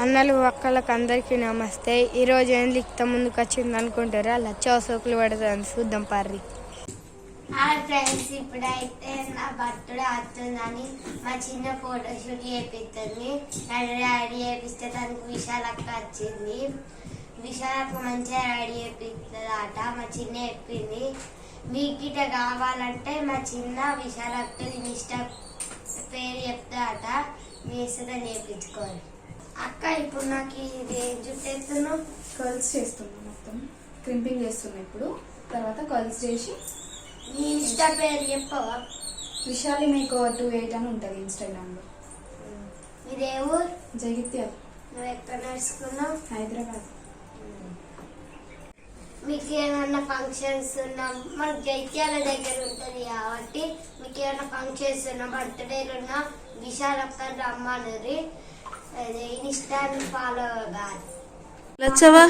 అన్నలు ఒక్కళ్ళకి అందరికీ నమస్తే. ఈరోజు ఏం లిఖిత ముందుకు వచ్చింది అనుకుంటారా? లచ్చ సోకులు పడుతుంది, చూద్దాం పర్రి. హాయ్ ఫ్రెండ్స్, ఇప్పుడైతే నా బర్త్డే వస్తుందని మా చిన్న ఫోటోషూట్ చేపిస్తుంది. రెడీ చేపిస్తే తనకు విశాలక్క వచ్చింది. విశాలక్క మంచిగా రెడీ చేపిస్తుంది అట. మా చిన్న చెప్పింది మీకు ఇట కావాలంటే మా చిన్న విశాలక్క ఇష్ట పేరు చెప్తా అట, మీ ఇష్టం చేయించుకోవాలి. అక్క ఇప్పుడు నాకు ఇది ఏం చుట్టేస్తున్నావు? కర్ల్స్ చేస్తున్నా, మొత్తం క్రింపింగ్ చేస్తున్నా. ఇప్పుడు తర్వాత కర్ల్స్ చేసి నీ ఇష్ట పేరు చెప్పవా? విశాలి మేకోవర్ 28 అని ఉంటుంది ఇన్స్టాగ్రామ్లో. మీదే ఊరు? జగిత్యాల. నువ్వు ఎక్కడ నేర్చుకున్నావు? హైదరాబాద్. మీకు ఏమన్నా ఫంక్షన్స్ ఉన్నా, మనకు జైత్యాల దగ్గర ఉంటుంది కాబట్టి మీకు ఏమన్నా ఫంక్షన్స్ ఉన్నా, బర్త్డేలు ఉన్నా విశాలక్క రమ్మని ఇన్స్టాని ఫాలో కాదు. లచ్చవా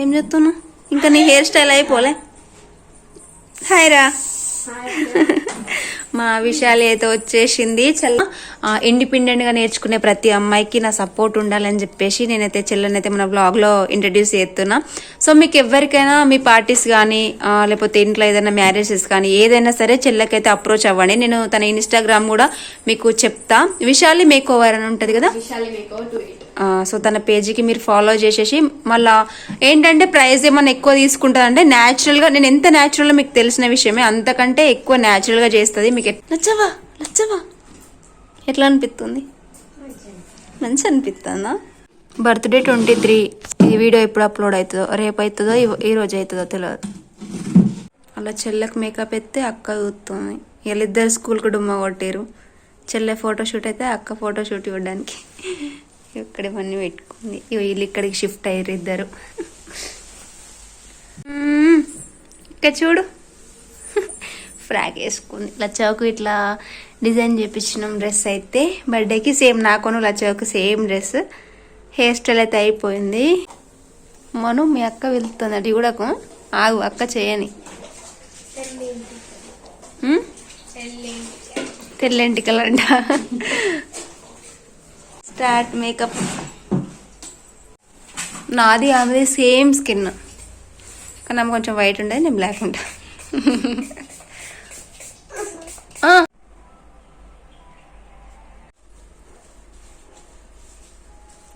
ఏం చెప్తున్నావు? ఇంకా నీ హెయిర్ స్టైల్ అయిపోలే. హాయ్ రా. మా విశాలి అయితే వచ్చేసింది. ఇండిపెండెంట్ గా నేర్చుకునే ప్రతి అమ్మాయికి నా సపోర్ట్ ఉండాలని చెప్పేసి నేనైతే చెల్లెనైతే మన బ్లాగ్ లో ఇంట్రడ్యూస్ చేస్తున్నా. సో మీకు ఎవరికైనా మీ పార్టీస్ కానీ లేకపోతే ఇంట్లో ఏదైనా మ్యారేజెస్ కానీ ఏదైనా సరే చెల్లెకైతే అప్రోచ్ అవ్వండి. నేను తన ఇన్స్టాగ్రామ్ కూడా మీకు చెప్తా. విశాలి మేక్ ఓవర్ అని ఉంటది కదా, విశాలి మేకోవర్ 28. సో తన పేజీకి మీరు ఫాలో చేసేసి మళ్ళా ఏంటంటే ప్రైస్ ఏమన్నా ఎక్కువ తీసుకుంటారంటే న్యాచురల్ గా, నేను ఎంత న్యాచురల్ మీకు తెలిసిన విషయమే, అంతకంటే ఎక్కువ న్యాచురల్ గా చేస్తుంది. మీకు లచ్చవా లచ్చవా ఎట్లా అనిపిస్తుంది? మంచి అనిపిస్తుందా? బర్త్డే 23. ఈ వీడియో ఎప్పుడు అప్లోడ్ అవుతుందో, రేపు అవుతుందో ఈ రోజు అవుతుందో తెలియదు. అలా చెల్లెకి మేకప్ ఎత్తే అక్క చూస్తుంది. వీళ్ళిద్దరు స్కూల్కి డుమ్మ కొట్టారు. చెల్లె ఫోటోషూట్ అయితే అక్క ఫోటోషూట్ ఇవ్వడానికి ఇక్కడ ఇవన్నీ పెట్టుకుంది. వీళ్ళు ఇక్కడికి షిఫ్ట్ అయ్యారు ఇద్దరు. ఇక్కడ చూడు, ఫ్రాక్ వేసుకుంది. లచ్చవకు ఇట్లా డిజైన్ చేపించినాం డ్రెస్ అయితే బర్త్డేకి. సేమ్ నాకును లచ్చవకు సేమ్ డ్రెస్. హెయిర్ స్టైల్ అయితే అయిపోయింది. మను మీ అక్క వెళ్తుంది అటు కూడా. ఆగు, అక్క చేయని. తెల్లెంటికలు అంట. Start makeup. నాది ఆమెది సేమ్ స్కిన్, కానీ ఆమె కొంచెం వైట్ ఉండేది, నేను బ్లాక్ ఉంటా.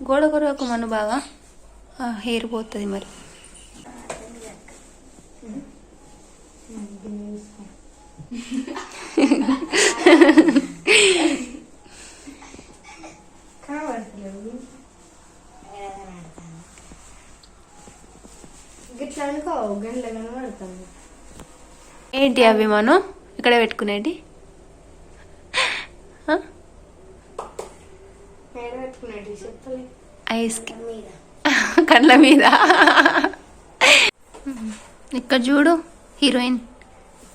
గోడ కొరకు మను బాగా హెయిర్ పోతుంది మరి. ఏంటి అవి మనం ఇక్కడ పెట్టుకునేటి? ఐస్ కళ్ళ మీద. ఇక్కడ చూడు హీరోయిన్.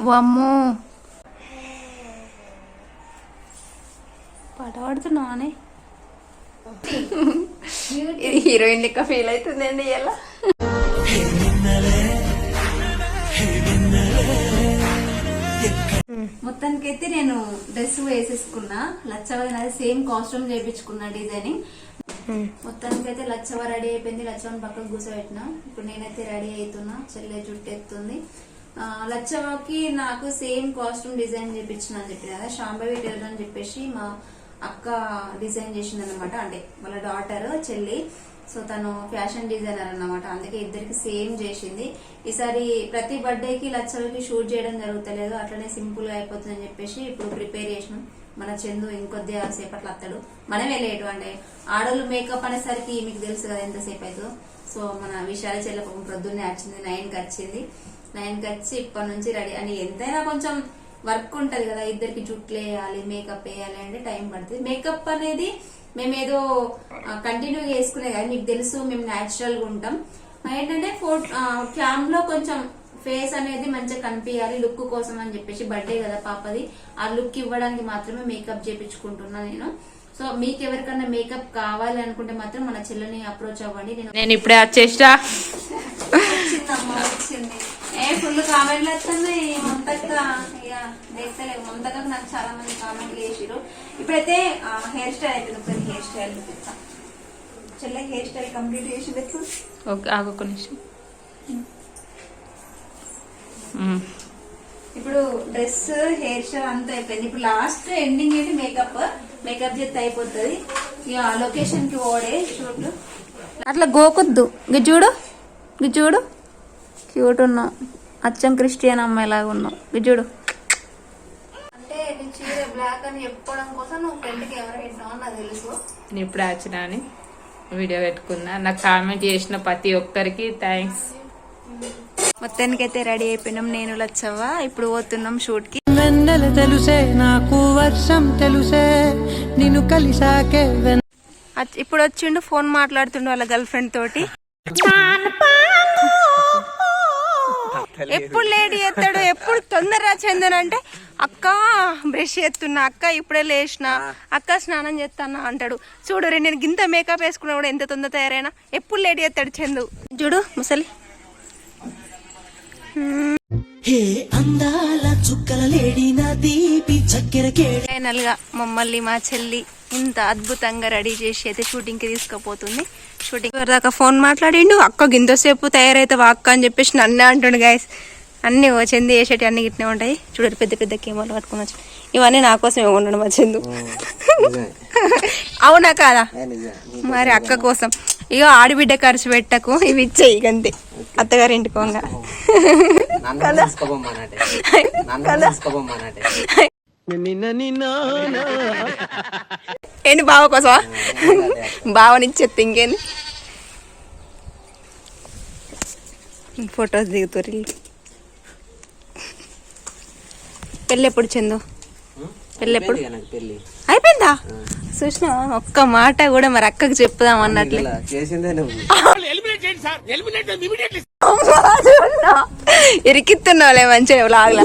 వామ్మో పాట పాడుతున్నానే. ఇది హీరోయిన్ లెక్క ఫీల్ అవుతుందండి ఎలా. మొత్తానికైతే నేను డ్రెస్ వేసేసుకున్నా. లచ్చవ సేమ్ కాస్ట్యూమ్ చేయించుకున్నా డిజైనింగ్. మొత్తానికైతే లచ్చవ రెడీ అయిపోయింది. లచ్చవని పక్కకు కూర్చోబెట్టినా. ఇప్పుడు నేనైతే రెడీ అవుతున్నా. చెల్లె జుట్టు ఎత్తుంది. లచ్చవకి నాకు సేమ్ కాస్ట్యూమ్ డిజైన్ చేయించిన అని చెప్పిన కదా, శాంభవి టైలర్ అని చెప్పేసి మా అక్క డిజైన్ చేసింది అనమాట. అంటే వాళ్ళ డాటర్ చెల్లి. సో తను ఫ్యాషన్ డిజైనర్ అన్నమాట. అందుకే ఇద్దరికి సేమ్ చేసింది. ఈసారి ప్రతి బర్త్డేకి లచ్చలకి షూట్ చేయడం జరుగుతలేదు, అట్లనే సింపుల్ గా అయిపోతుందని చెప్పేసి ఇప్పుడు ప్రిపేర్ చేసినాం. మన చందు ఇంకొద్ది సేపట్లో వస్తాడు. మనమే లేటు, అంటే ఆడోళ్ళు మేకప్ అనేసరికి మీకు తెలుసు కదా ఎంతసేపు అవుతుందో. సో మన విశాల చెల్ల ప్రొద్దున్నే వచ్చింది, 9కి వచ్చింది. 9కి వచ్చి ఇప్పటి నుంచి రెడీ అని. ఎంతైనా కొంచెం వర్క్ ఉంటది కదా, ఇద్దరికి జుట్లు వేయాలి, మేకప్ వేయాలి అంటే టైం పడుతుంది. మేకప్ అనేది మేమేదో కంటిన్యూ చేసుకునే కదా, మీకు తెలుసు మేము న్యాచురల్ గా ఉంటాం. ఏంటంటే క్యామ్ లో కొంచెం ఫేస్ అనేది మంచిగా కనిపించాలి లుక్ కోసం అని చెప్పేసి, బర్త్డే కదా పాపది, ఆ లుక్ ఇవ్వడానికి మాత్రమే మేకప్ చేపించుకుంటున్నా నేను. సో మీకు ఎవరికన్నా మేకప్ కావాలి అనుకుంటే మాత్రం మన చెల్లెని అప్రోచ్ అవ్వండి. నేను ఇప్పుడే వచ్చేసా. ఫుల్ కామెంట్లు వస్తున్నాయి. మమతక్క ఇక देखते ममता నాకు చాలా మంది కామెంట్లు చేసిరు. ఇప్పుడైతే హెయిర్ స్టైల్ అయితే హెయిర్ స్టైల్ చూపిస్తా. హెయిర్ స్టైల్ కంప్లీట్ చేసి పెట్టు. ఓకే ఆగొక నిమిషం. ఇప్పుడు డ్రెస్ హెయిర్ స్టైల్ అంతా అయిపోయింది. ఇప్పుడు లాస్ట్ ఎండింగ్ ఏంటి మేకప్ చేస్తే అయిపోతుంది. ఇక లొకేషన్ కి ఓడే షూట్. అట్లా గోకొద్దు. గిజుడు క్యూట్ ఉన్నావు, అచ్చం క్రిస్టియన్ అమ్మాయి లాగా ఉన్నావు. గిజుడు అంటే నీ చీర బ్లాక్ అని చెప్పుకోవడం కోసం నువ్వు ఫ్రెండ్కి ఎవరు పెట్టినావు నాకు తెలుసు. నేను ఇప్పుడు వచ్చినా అని వీడియో పెట్టుకున్నా. నాకు కామెంట్ చేసిన ప్రతి ఒక్కరికి థ్యాంక్స్. మొత్తానికైతే రెడీ అయిపోయినాం నేను లచ్చవ్వ. ఇప్పుడు పోతున్నాం షూట్ కి. వెన్నెల తెలుసే నాకు వర్షం తెలుసే నిన్ను కలిసాకే. ఇప్పుడు వచ్చిండు ఫోన్ మాట్లాడుతుండు వాళ్ళ గర్ల్ ఫ్రెండ్ తోటి. ఎప్పుడు లేట్ చేస్తాడు, ఎప్పుడు తొందరగా చెందనంటే అక్క బ్రష్ చేస్తున్నా, అక్క ఇప్పుడే లేచిన, అక్క స్నానం చేస్తానా అంటాడు. చూడు రే నేను గింత మేకప్ వేసుకున్నా కూడా ఎంత తొందర తయారైనా ఎప్పుడు లేట్ చేస్తాడు చందు. చూడు ముసలి ఫైనల్ గా మమ్మల్ని మా చెల్లి ఇంత అద్భుతంగా రెడీ చేసి అయితే షూటింగ్ కి తీసుకుపోతుంది. షూటింగ్ దాకా ఫోన్ మాట్లాడిండు. అక్క గింతసేపు తయారైతే అక్క అని చెప్పేసి నన్నే అంటుండు. గైస్ అన్ని చెంది వేసేటి అన్ని గిట్నే ఉంటాయి. చూడరు పెద్ద పెద్ద కెమెరాలు పట్టుకుని వచ్చి ఇవన్నీ నా కోసమే ఉండడు మా చందు. అవునా కాదా? మరి అక్క కోసం ఇక ఆడిబిడ్డ ఖర్చు పెట్టకు, ఇవి ఇచ్చేయి అంతే అత్తగారింటి కొంగ ఏంటి బావ కోసమా? బావనిచ్చేది ఇంకేంది. ఫొటోస్ దిగుతారు. పెళ్ళి ఎప్పుడు చందు? పెళ్ళి ఎప్పుడు అయిపోయిందా? చూసినా ఒక్క మాట కూడా మరి అక్కకి చెప్పుదాం అన్నట్లు ఇరికిస్తున్నావులే మంచిగా లాగలా.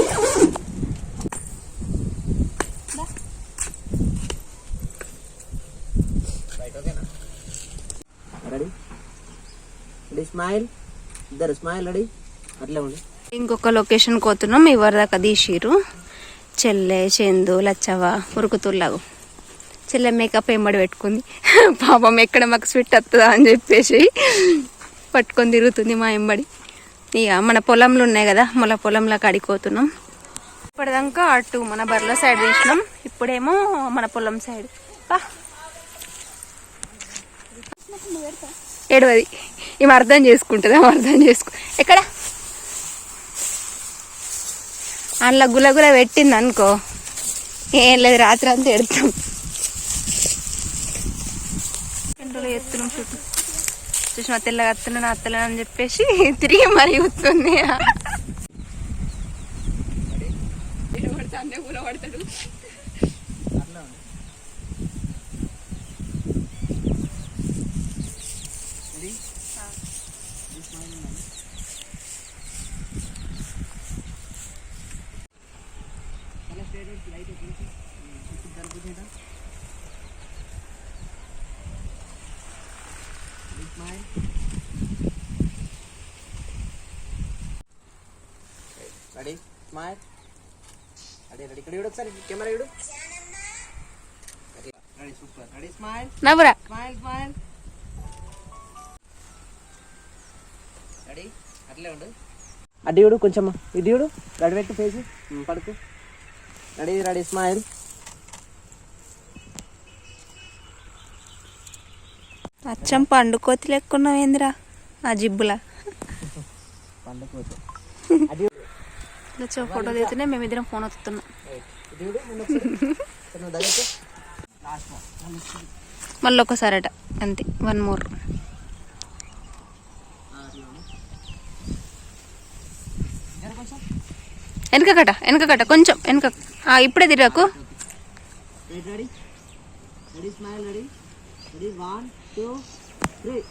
ఇంకొక లొకేషన్ పోతున్నాం. ఎవరి దాకా తీసిరు చెల్లె చందు లచ్చవ్వ ఉరుకుతుల్లాగు. చెల్లె మేకప్ ఎంబడి పెట్టుకుంది. పాపం ఎక్కడ మాకు స్వీట్ వస్తుందా అని చెప్పేసి పట్టుకొని తిరుగుతుంది మా ఎంబడి. ఇక మన పొలంలో ఉన్నాయి కదా, మన పొలంలో కడిపోతున్నాం. ఇప్పటిదాకా అటు మన బర్ల సైడ్ తీసినాం, ఇప్పుడేమో మన పొలం సైడ్. ఏడవది ఏమి అర్థం చేసుకుంటుందా? అర్థం చేసుకో. ఎక్కడ అందులో గులగుల పెట్టింది అనుకో ఏం లేదు, రాత్రి అంతా ఎడతాం. ఎండలో ఎత్తున్నాం చుట్టూ. చూసిన తెల్లగా అత్తలేను అత్తలేను అని చెప్పేసి తిరిగి మరీ వస్తుంది. పడతాడు. Ready smile. రెడీ రెడీ ఇక్కడ ఒకసారి కెమెరా ఇడు. Ready super. Ready smile. నవ్వురా. Smile smile. రెడీ అట్లే ఉండు. అడ్డి ఇడు కొంచెం ఇది ఇడు. రెడీ పెట్టు ఫేస్ పడుకు. Ready ready smile. అచ్చం పండుకోతి లెక్కున్నావు ఏందిరా ఆ జిబ్బులా. పండుకోతి ఫోటో దిగుతూనే మేమిద్దరం ఫోన్ వస్తున్నాం. మళ్ళీ ఒకసారట అంతే. One more. వెనకకట కొంచెం వెనక. ఇప్పుడే తిరగకు. Ready ready smile. Ready ready 1 2 3.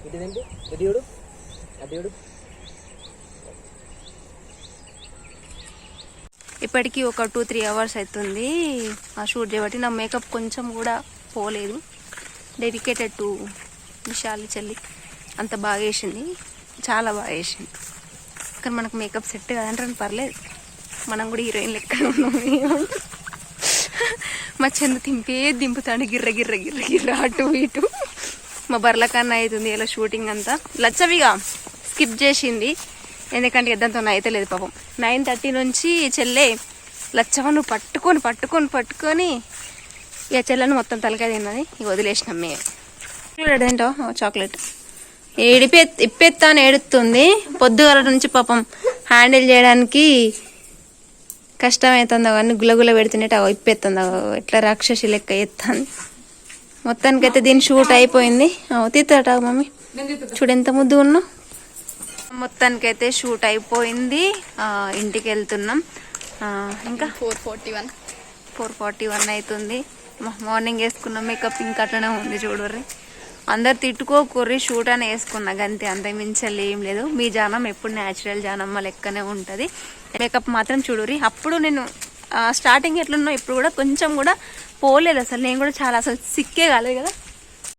ఇదేంటి ఇడియుడు అడియుడు ఇప్పటికీ ఒక 2-3 అవర్స్ అవుతుంది ఆ షూట్ చేయబట్టి నా మేకప్ కొంచెం కూడా పోలేదు. డెడికేటెడ్ టు విశాలి చెల్లి, అంత బాగా వేసింది, చాలా బాగా వేసింది. కానీ మనకు మేకప్ సెట్ కదంటారని పర్లేదు, మనం కూడా హీరోయిన్ లెక్క ఉన్నాం. మా చెందు దింపుతాడు గిర్ర గిర్ర గిర్ర గిర్ర అటు ఇటు. మా బర్లకన్నా అవుతుంది ఇలా షూటింగ్ అంతా. లచ్చవిగా స్కిప్ చేసింది ఎందుకంటే ఇద్దంతో అయితే లేదు పాపం. 9:30 నుంచి చెల్లె లచ్చవ నువ్వు పట్టుకొని ఇక చెల్లెను మొత్తం తలకాయ తిన్నది. ఇక వదిలేసినాం మేము. చాక్లెట్ ఏంటో చాక్లెట్ ఇప్పెత్తా అని ఏడుతుంది. పొద్దుగల నుంచి పాపం హ్యాండిల్ చేయడానికి కష్టమవుతుందో కానీ గులగుల పెడుతున్నట్టు ఇప్పెత్తుందో ఎట్లా రాక్షసి లెక్క ఎత్తాను. మొత్తానికైతే దీని షూట్ అయిపోయింది. తీస్తాట మమ్మీ, చూడు ఎంత ముద్దు ఉన్నావు. మొత్తానికైతే షూట్ అయిపోయింది, ఇంటికి వెళ్తున్నాం. ఇంకా 4:41 అవుతుంది. మార్నింగ్ వేసుకున్న మేకప్ ఇంకా అట్లనే ఉంది చూడర్రి. అందరు తిట్టుకోకుర్రి, షూట్ అని వేసుకున్నా గంతే, అంత మించాలి ఏం లేదు. మీ జానం ఎప్పుడు న్యాచురల్ జానమ్మ లెక్కనే ఉంటుంది. మేకప్ మాత్రం చూడుర్రి. అప్పుడు నేను స్టార్టింగ్ ఎట్లున్నా ఇప్పుడు కూడా కొంచెం కూడా పోలేదు అసలు. నేను కూడా చాలా అసలు సిక్కే కాలేదు కదా.